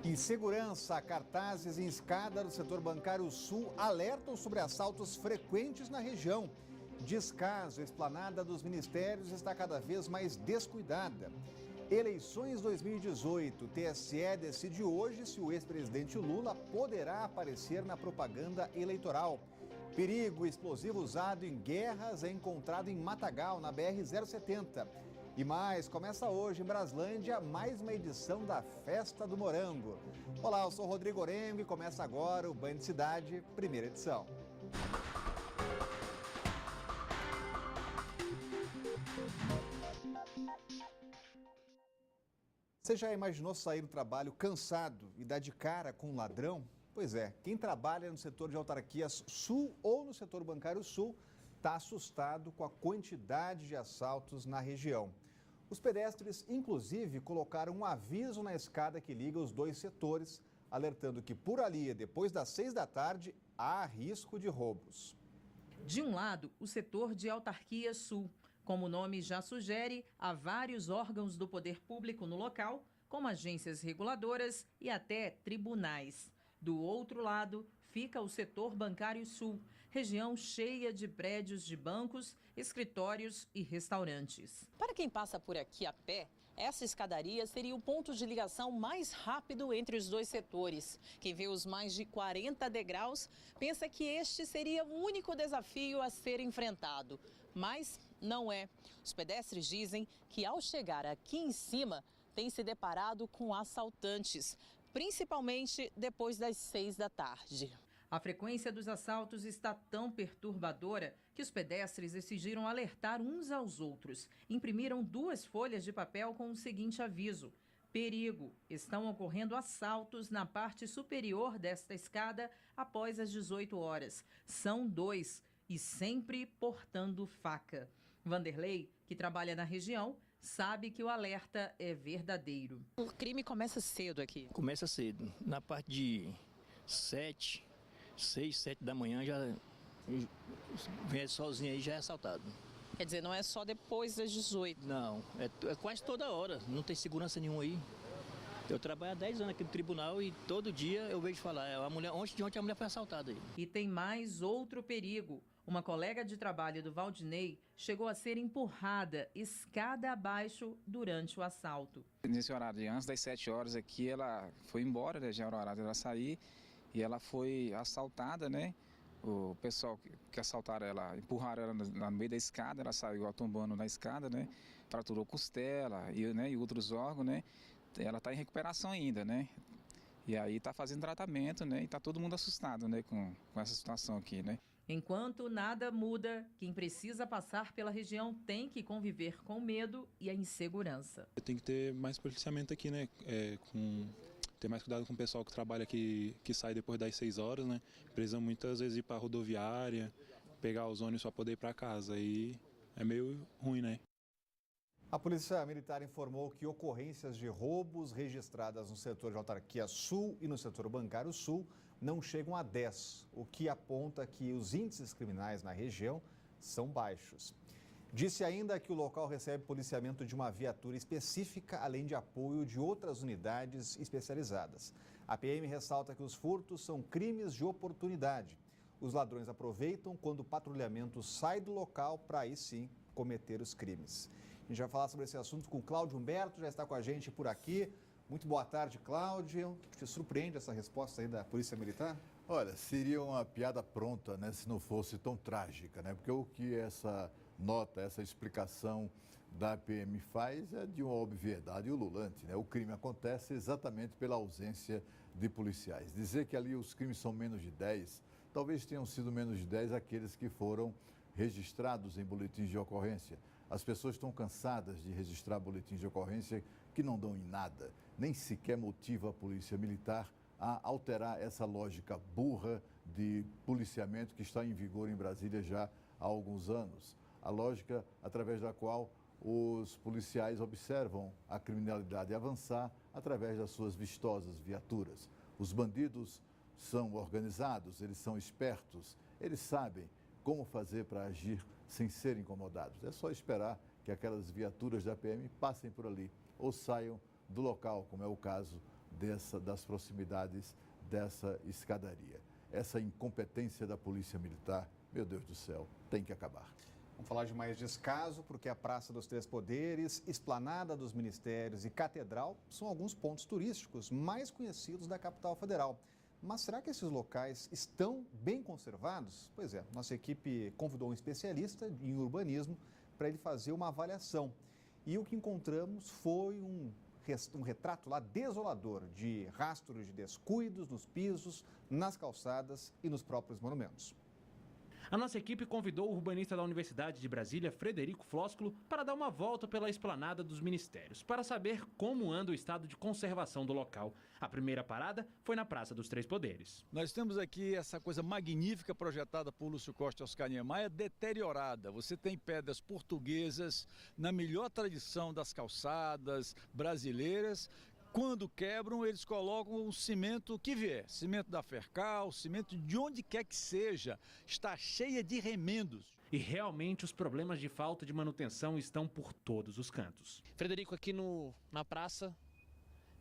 Insegurança, cartazes em escada do setor bancário sul alertam sobre assaltos frequentes na região. Descaso, a esplanada dos ministérios está cada vez mais descuidada. Eleições 2018, TSE decide hoje se o ex-presidente Lula poderá aparecer na propaganda eleitoral. Perigo explosivo usado em guerras é encontrado em Matagal, na BR-070. E mais, começa hoje em Braslândia mais uma edição da Festa do Morango. Olá, eu sou Rodrigo Orengo e começa agora o Banho de Cidade, primeira edição. Você já imaginou sair do trabalho cansado e dar de cara com um ladrão? Pois é, quem trabalha no setor de autarquias sul ou no setor bancário sul está assustado com a quantidade de assaltos na região. Os pedestres, inclusive, colocaram um aviso na escada que liga os dois setores, alertando que por ali, depois das 6 da tarde, há risco de roubos. De um lado, o setor de autarquia sul. Como o nome já sugere, há vários órgãos do poder público no local, como agências reguladoras e até tribunais. Do outro lado, fica o setor bancário sul, região cheia de prédios de bancos, escritórios e restaurantes. Para quem passa por aqui a pé, essa escadaria seria o ponto de ligação mais rápido entre os dois setores. Quem vê os mais de 40 degraus pensa que este seria o único desafio a ser enfrentado. Mas não é. Os pedestres dizem que ao chegar aqui em cima, têm se deparado com assaltantes, principalmente depois das 6 da tarde. A frequência dos assaltos está tão perturbadora que os pedestres decidiram alertar uns aos outros. Imprimiram 2 folhas de papel com o seguinte aviso: perigo, estão ocorrendo assaltos na parte superior desta escada após as 18 horas. São 2 e sempre portando faca. Vanderlei, que trabalha na região, sabe que o alerta é verdadeiro. O crime começa cedo aqui? Começa cedo. Na parte de 6, 7 da manhã já vem sozinho aí, já é assaltado. Quer dizer, não é só depois das 18? Não, é quase toda hora, não tem segurança nenhuma aí. Eu trabalho há 10 anos aqui no tribunal e todo dia eu vejo falar, ontem a mulher foi assaltada aí. E tem mais outro perigo. Uma colega de trabalho do Valdinei chegou a ser empurrada escada abaixo durante o assalto. Nesse horário, antes das 7 horas aqui, ela foi embora, né, já era o horário dela sair, e ela foi assaltada, né? O pessoal que assaltaram ela, empurraram ela no meio da escada, ela saiu tombando na escada, né? Fraturou costela e outros órgãos, né? Ela está em recuperação ainda, né? E aí está fazendo tratamento, né? E está todo mundo assustado, né? Com essa situação aqui, né? Enquanto nada muda, quem precisa passar pela região tem que conviver com o medo e a insegurança. Tem que ter mais policiamento aqui, né? Ter mais cuidado com o pessoal que trabalha aqui, que sai depois das 6 horas, né? Precisa muitas vezes ir para a rodoviária, pegar os ônibus para poder ir para casa. Aí é meio ruim, né? A Polícia Militar informou que ocorrências de roubos registradas no setor de autarquia sul e no setor bancário sul não chegam a 10, o que aponta que os índices criminais na região são baixos. Disse ainda que o local recebe policiamento de uma viatura específica, além de apoio de outras unidades especializadas. A PM ressalta que os furtos são crimes de oportunidade. Os ladrões aproveitam quando o patrulhamento sai do local para aí sim cometer os crimes. A gente vai falar sobre esse assunto com Cláudio Humberto, já está com a gente por aqui. Muito boa tarde, Cláudio. Te surpreende essa resposta aí da Polícia Militar? Olha, seria uma piada pronta, né, se não fosse tão trágica, né? Porque o que essa nota, essa explicação da PM faz é de uma obviedade ululante, né? O crime acontece exatamente pela ausência de policiais. Dizer que ali os crimes são menos de 10, talvez tenham sido menos de 10 aqueles que foram registrados em boletins de ocorrência. As pessoas estão cansadas de registrar boletins de ocorrência que não dão em nada, nem sequer motiva a Polícia Militar a alterar essa lógica burra de policiamento que está em vigor em Brasília já há alguns anos. A lógica através da qual os policiais observam a criminalidade avançar através das suas vistosas viaturas. Os bandidos são organizados, eles são espertos, eles sabem como fazer para agir sem ser incomodados. É só esperar que aquelas viaturas da PM passem por ali ou saiam do local, como é o caso das proximidades dessa escadaria. Essa incompetência da Polícia Militar, meu Deus do céu, tem que acabar. Vamos falar de mais descaso, porque a Praça dos Três Poderes, Esplanada dos Ministérios e Catedral são alguns pontos turísticos mais conhecidos da capital federal. Mas será que esses locais estão bem conservados? Pois é, nossa equipe convidou um especialista em urbanismo para ele fazer uma avaliação. E o que encontramos foi um retrato lá desolador de rastros de descuidos nos pisos, nas calçadas e nos próprios monumentos. A nossa equipe convidou o urbanista da Universidade de Brasília, Frederico Flósculo, para dar uma volta pela esplanada dos ministérios, para saber como anda o estado de conservação do local. A primeira parada foi na Praça dos Três Poderes. Nós temos aqui essa coisa magnífica projetada por Lúcio Costa e Oscar Niemeyer, deteriorada. Você tem pedras portuguesas na melhor tradição das calçadas brasileiras. Quando quebram, eles colocam o cimento que vier, cimento da Fercal, cimento de onde quer que seja, está cheia de remendos. E realmente os problemas de falta de manutenção estão por todos os cantos. Frederico, aqui na praça,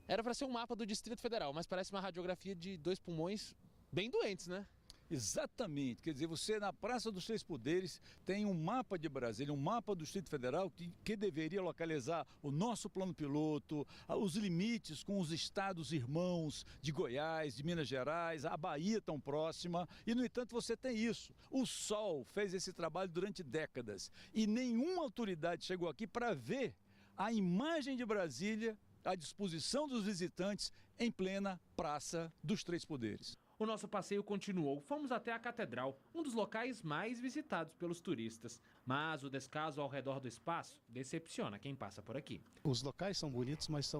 era para ser um mapa do Distrito Federal, mas parece uma radiografia de 2 pulmões bem doentes, né? Exatamente, quer dizer, você na Praça dos Três Poderes tem um mapa de Brasília, um mapa do Distrito Federal que deveria localizar o nosso plano piloto, os limites com os estados irmãos de Goiás, de Minas Gerais, a Bahia tão próxima, e no entanto você tem isso. O Sol fez esse trabalho durante décadas e nenhuma autoridade chegou aqui para ver a imagem de Brasília à disposição dos visitantes em plena Praça dos Três Poderes. O nosso passeio continuou. Fomos até a Catedral, um dos locais mais visitados pelos turistas. Mas o descaso ao redor do espaço decepciona quem passa por aqui. Os locais são bonitos, mas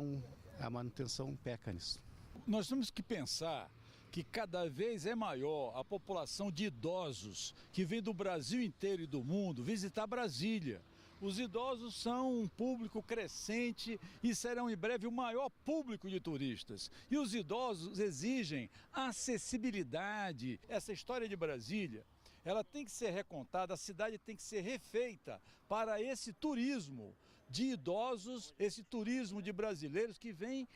a manutenção peca nisso. Nós temos que pensar que cada vez é maior a população de idosos que vem do Brasil inteiro e do mundo visitar Brasília. Os idosos são um público crescente e serão em breve o maior público de turistas. E os idosos exigem acessibilidade. Essa história de Brasília, ela tem que ser recontada, a cidade tem que ser refeita para esse turismo de idosos, esse turismo de brasileiros que vem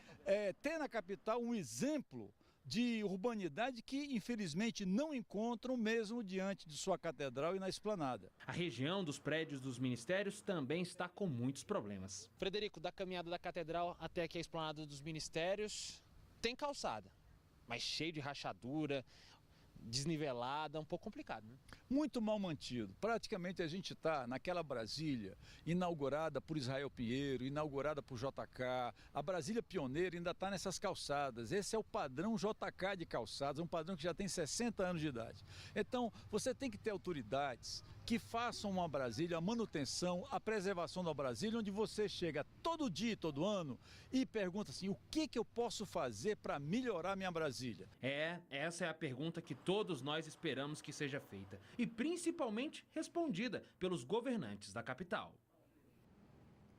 ter na capital um exemplo de urbanidade que, infelizmente, não encontram mesmo diante de sua catedral e na esplanada. A região dos prédios dos ministérios também está com muitos problemas. Frederico, da caminhada da catedral até aqui a esplanada dos ministérios, tem calçada, mas cheio de rachadura, desnivelada, um pouco complicado, né? Muito mal mantido. Praticamente a gente está naquela Brasília inaugurada por Israel Pinheiro, inaugurada por JK. A Brasília pioneira ainda está nessas calçadas. Esse é o padrão JK de calçadas, um padrão que já tem 60 anos de idade. Então, você tem que ter autoridades que façam uma Brasília, a manutenção, a preservação da Brasília, onde você chega todo dia, todo ano e pergunta assim, o que eu posso fazer para melhorar minha Brasília? Essa é a pergunta que todos nós esperamos que seja feita e principalmente respondida pelos governantes da capital.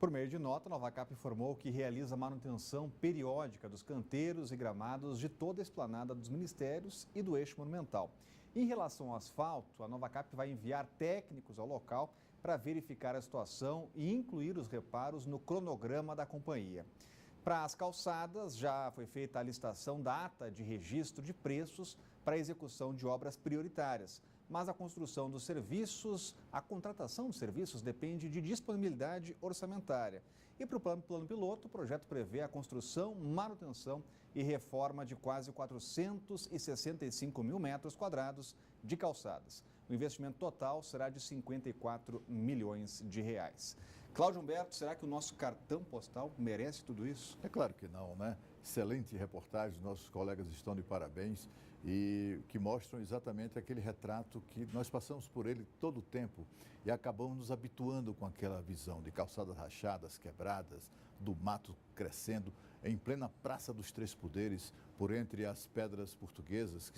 Por meio de nota, a Novacap informou que realiza manutenção periódica dos canteiros e gramados de toda a esplanada dos ministérios e do eixo monumental. Em relação ao asfalto, a Novacap vai enviar técnicos ao local para verificar a situação e incluir os reparos no cronograma da companhia. Para as calçadas, já foi feita a licitação da ata de registro de preços para a execução de obras prioritárias. Mas a construção dos serviços, a contratação dos serviços depende de disponibilidade orçamentária. E para o plano piloto, o projeto prevê a construção, manutenção e reforma de quase 465 mil metros quadrados de calçadas. O investimento total será de 54 milhões de reais. Cláudio Humberto, será que o nosso cartão postal merece tudo isso? É claro que não, né? Excelente reportagem, nossos colegas estão de parabéns e que mostram exatamente aquele retrato que nós passamos por ele todo o tempo e acabamos nos habituando com aquela visão de calçadas rachadas, quebradas, do mato crescendo, em plena Praça dos Três Poderes, por entre as pedras portuguesas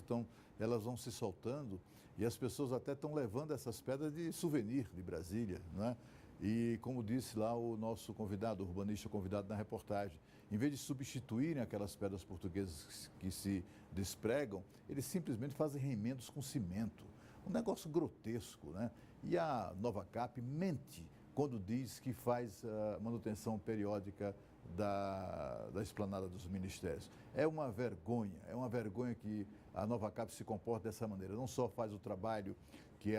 elas vão se soltando e as pessoas até estão levando essas pedras de souvenir de Brasília, não é? E como disse lá o nosso convidado, o urbanista convidado na reportagem, em vez de substituírem aquelas pedras portuguesas que se despregam, eles simplesmente fazem remendos com cimento. Um negócio grotesco, né? E a Novacap mente quando diz que faz manutenção periódica da esplanada dos ministérios. É uma vergonha que a Nova Cap se comporte dessa maneira. Não só faz o trabalho que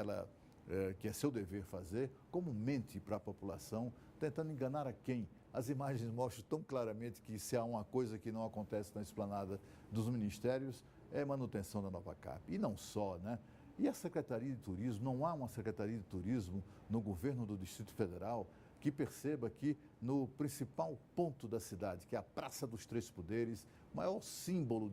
é seu dever fazer, como mente para a população, tentando enganar a quem? As imagens mostram tão claramente que se há uma coisa que não acontece na esplanada dos ministérios, é manutenção da Nova Cap. E não só, né? E a Secretaria de Turismo, não há uma Secretaria de Turismo no governo do Distrito Federal que perceba que no principal ponto da cidade, que é a Praça dos Três Poderes, maior símbolo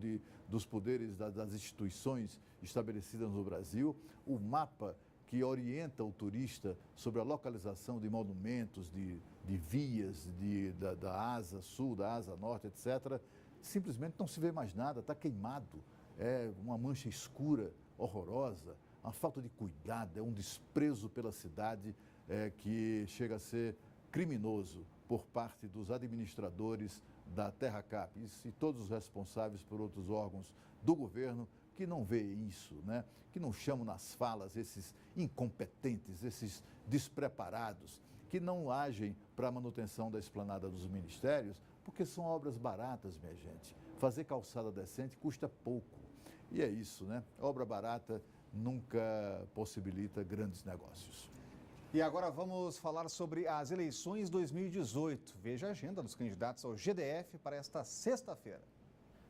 dos poderes das instituições estabelecidas no Brasil, o mapa que orienta o turista sobre a localização de monumentos, de vias da asa sul, da asa norte, etc., simplesmente não se vê mais nada, está queimado, é uma mancha escura, horrorosa, uma falta de cuidado, é um desprezo pela cidade que chega a ser criminoso por parte dos administradores da Terra Cap e todos os responsáveis por outros órgãos do governo que não vê isso, né? Que não chamam nas falas esses incompetentes, esses despreparados, que não agem para a manutenção da esplanada dos ministérios, porque são obras baratas, minha gente. Fazer calçada decente custa pouco. E é isso, né? Obra barata nunca possibilita grandes negócios. E agora vamos falar sobre as eleições 2018. Veja a agenda dos candidatos ao GDF para esta sexta-feira.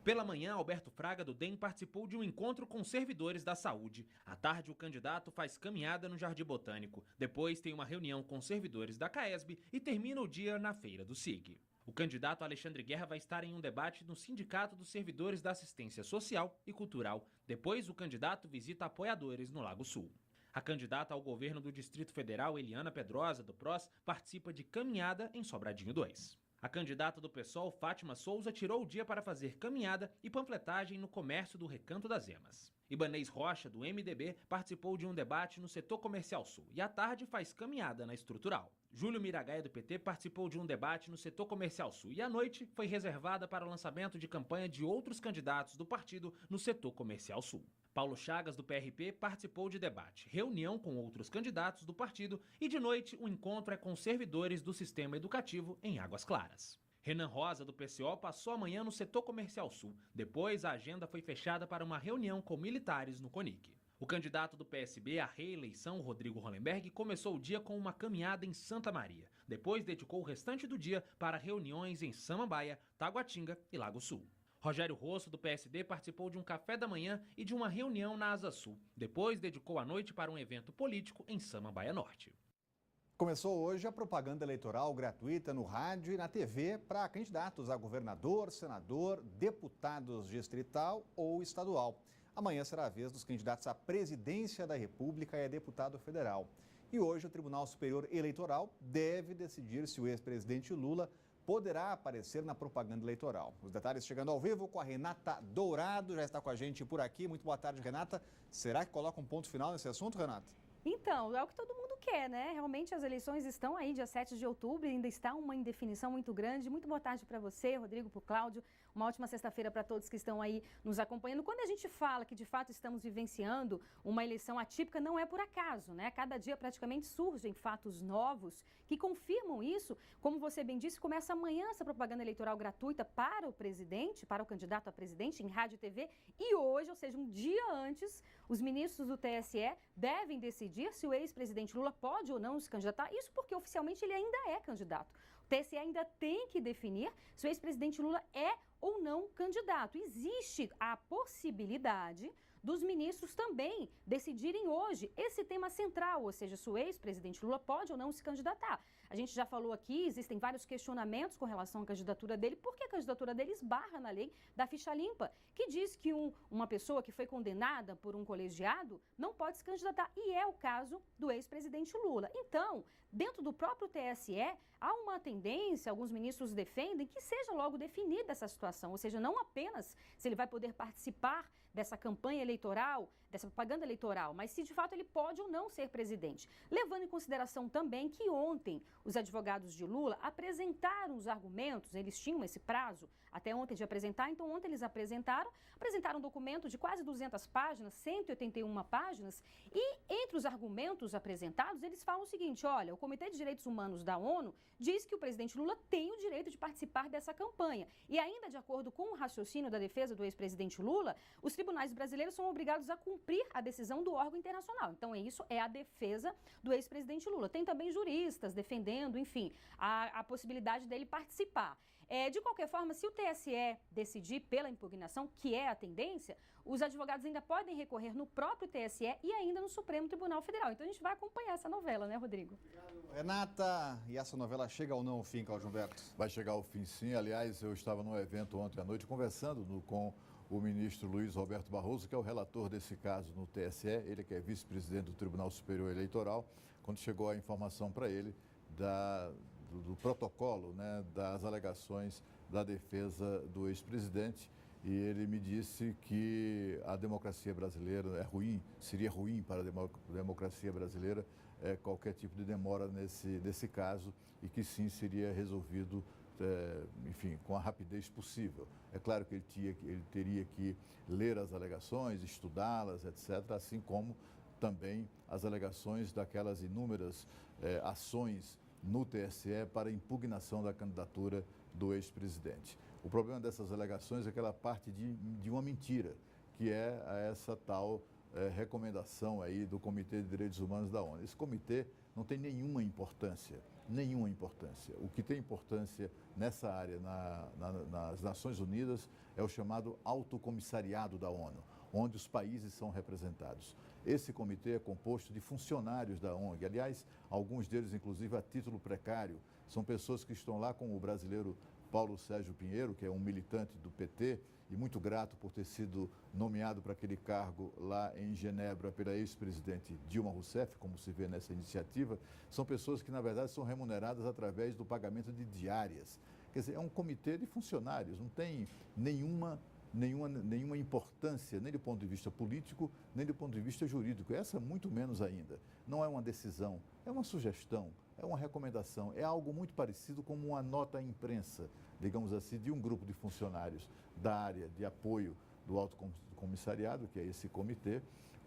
Pela manhã, Alberto Fraga, do DEM, participou de um encontro com servidores da saúde. À tarde, o candidato faz caminhada no Jardim Botânico. Depois, tem uma reunião com servidores da CAESB e termina o dia na Feira do SIG. O candidato Alexandre Guerra vai estar em um debate no Sindicato dos Servidores da Assistência Social e Cultural. Depois, o candidato visita apoiadores no Lago Sul. A candidata ao governo do Distrito Federal, Eliana Pedrosa, do PROS, participa de caminhada em Sobradinho 2. A candidata do PSOL, Fátima Souza, tirou o dia para fazer caminhada e panfletagem no comércio do Recanto das Emas. Ibanez Rocha, do MDB, participou de um debate no setor comercial sul e à tarde faz caminhada na estrutural. Júlio Miragaia, do PT, participou de um debate no setor comercial sul e à noite foi reservada para o lançamento de campanha de outros candidatos do partido no setor comercial sul. Paulo Chagas, do PRP, participou de debate, reunião com outros candidatos do partido e de noite o encontro é com servidores do sistema educativo em Águas Claras. Renan Rosa, do PCO, passou a manhã no setor comercial sul. Depois, a agenda foi fechada para uma reunião com militares no CONIC. O candidato do PSB à reeleição, Rodrigo Hollenberg, começou o dia com uma caminhada em Santa Maria. Depois, dedicou o restante do dia para reuniões em Samambaia, Taguatinga e Lago Sul. Rogério Rosso, do PSD, participou de um café da manhã e de uma reunião na Asa Sul. Depois, dedicou a noite para um evento político em Samambaia Norte. Começou hoje a propaganda eleitoral gratuita no rádio e na TV para candidatos a governador, senador, deputados distrital ou estadual. Amanhã será a vez dos candidatos à presidência da República e a deputado federal. E hoje o Tribunal Superior Eleitoral deve decidir se o ex-presidente Lula poderá aparecer na propaganda eleitoral. Os detalhes chegando ao vivo com a Renata Dourado, já está com a gente por aqui. Muito boa tarde, Renata. Será que coloca um ponto final nesse assunto, Renata? Então, é o que todo mundo quer, né? Realmente as eleições estão aí, dia 7 de outubro, e ainda está uma indefinição muito grande. Muito boa tarde para você, Rodrigo, para o Cláudio. Uma ótima sexta-feira para todos que estão aí nos acompanhando. Quando a gente fala que de fato estamos vivenciando uma eleição atípica, não é por acaso, né? Cada dia praticamente surgem fatos novos que confirmam isso. Como você bem disse, começa amanhã essa propaganda eleitoral gratuita para o presidente, para o candidato a presidente em rádio e TV. E hoje, ou seja, um dia antes, os ministros do TSE devem decidir se o ex-presidente Lula pode ou não se candidatar. Isso porque oficialmente ele ainda é candidato. O TSE ainda tem que definir se o ex-presidente Lula é ou não candidato. Existe a possibilidade dos ministros também decidirem hoje esse tema central, ou seja, se o ex-presidente Lula pode ou não se candidatar. A gente já falou aqui, existem vários questionamentos com relação à candidatura dele, porque a candidatura dele esbarra na lei da ficha limpa, que diz que uma pessoa que foi condenada por um colegiado não pode se candidatar, e é o caso do ex-presidente Lula. Então, dentro do próprio TSE, há uma tendência, alguns ministros defendem, que seja logo definida essa situação. situação, ou seja, não apenas se ele vai poder participar dessa campanha eleitoral, dessa propaganda eleitoral, mas se de fato ele pode ou não ser presidente. Levando em consideração também que ontem os advogados de Lula apresentaram os argumentos, eles tinham esse prazo até ontem de apresentar, então ontem eles apresentaram um documento de quase 200 páginas, 181 páginas, e entre os argumentos apresentados, eles falam o seguinte: olha, o Comitê de Direitos Humanos da ONU diz que o presidente Lula tem o direito de participar dessa campanha. E ainda de acordo com o raciocínio da defesa do ex-presidente Lula, os tribunais brasileiros são obrigados a cumprir a decisão do órgão internacional. Então, isso é a defesa do ex-presidente Lula. Tem também juristas defendendo, enfim, a possibilidade dele participar. De qualquer forma, se o TSE decidir pela impugnação, que é a tendência, os advogados ainda podem recorrer no próprio TSE e ainda no Supremo Tribunal Federal. Então, a gente vai acompanhar essa novela, né, Rodrigo? Renata, e essa novela chega ou não ao fim, Cláudio Humberto? Vai chegar ao fim, sim. Aliás, eu estava num evento ontem à noite conversando com o ministro Luiz Roberto Barroso, que é o relator desse caso no TSE, ele que é vice-presidente do Tribunal Superior Eleitoral, quando chegou a informação para ele do protocolo, né, das alegações da defesa do ex-presidente, e ele me disse que a democracia brasileira é ruim, seria ruim para a democracia brasileira qualquer tipo de demora nesse caso, e que sim seria resolvido enfim, com a rapidez possível. É claro que ele teria que ler as alegações, estudá-las, etc., assim como também as alegações daquelas inúmeras ações no TSE para impugnação da candidatura do ex-presidente. O problema dessas alegações é que ela parte de uma mentira, que é essa tal recomendação aí do Comitê de Direitos Humanos da ONU. Esse comitê não tem nenhuma importância. O que tem importância nessa área nas Nações Unidas é o chamado Alto Comissariado da ONU, onde os países são representados. Esse comitê é composto de funcionários da ONG, aliás, alguns deles, inclusive, a título precário. São pessoas que estão lá, como o brasileiro Paulo Sérgio Pinheiro, que é um militante do PT e muito grato por ter sido nomeado para aquele cargo lá em Genebra pela ex-presidente Dilma Rousseff, como se vê nessa iniciativa. São pessoas que, na verdade, são remuneradas através do pagamento de diárias. Quer dizer, é um comitê de funcionários, não tem nenhuma importância, nem do ponto de vista político, nem do ponto de vista jurídico. Essa muito menos ainda. Não é uma decisão, é uma sugestão, é uma recomendação, é algo muito parecido com uma nota à imprensa, digamos assim, de um grupo de funcionários da área de apoio do Alto Comissariado, que é esse comitê,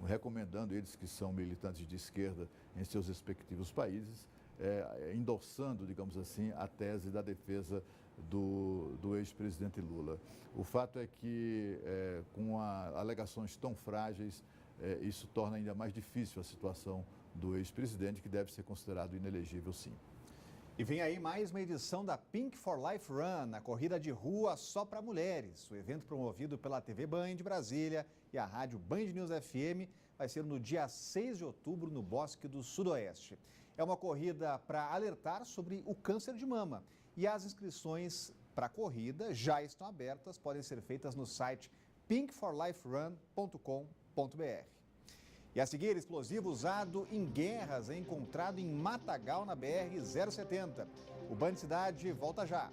recomendando eles que são militantes de esquerda em seus respectivos países, endossando, digamos assim, a tese da defesa do ex-presidente Lula. O fato é que, com alegações tão frágeis, isso torna ainda mais difícil a situação do ex-presidente, que deve ser considerado inelegível, sim. E vem aí mais uma edição da Pink for Life Run, a corrida de rua só para mulheres. O evento promovido pela TV Band Brasília e a rádio Band News FM vai ser no dia 6 de outubro no Bosque do Sudoeste. É uma corrida para alertar sobre o câncer de mama. E as inscrições para a corrida já estão abertas, podem ser feitas no site pinkforliferun.com.br. E a seguir, explosivo usado em guerras é encontrado em Matagal, na BR-070. O Band Cidade volta já.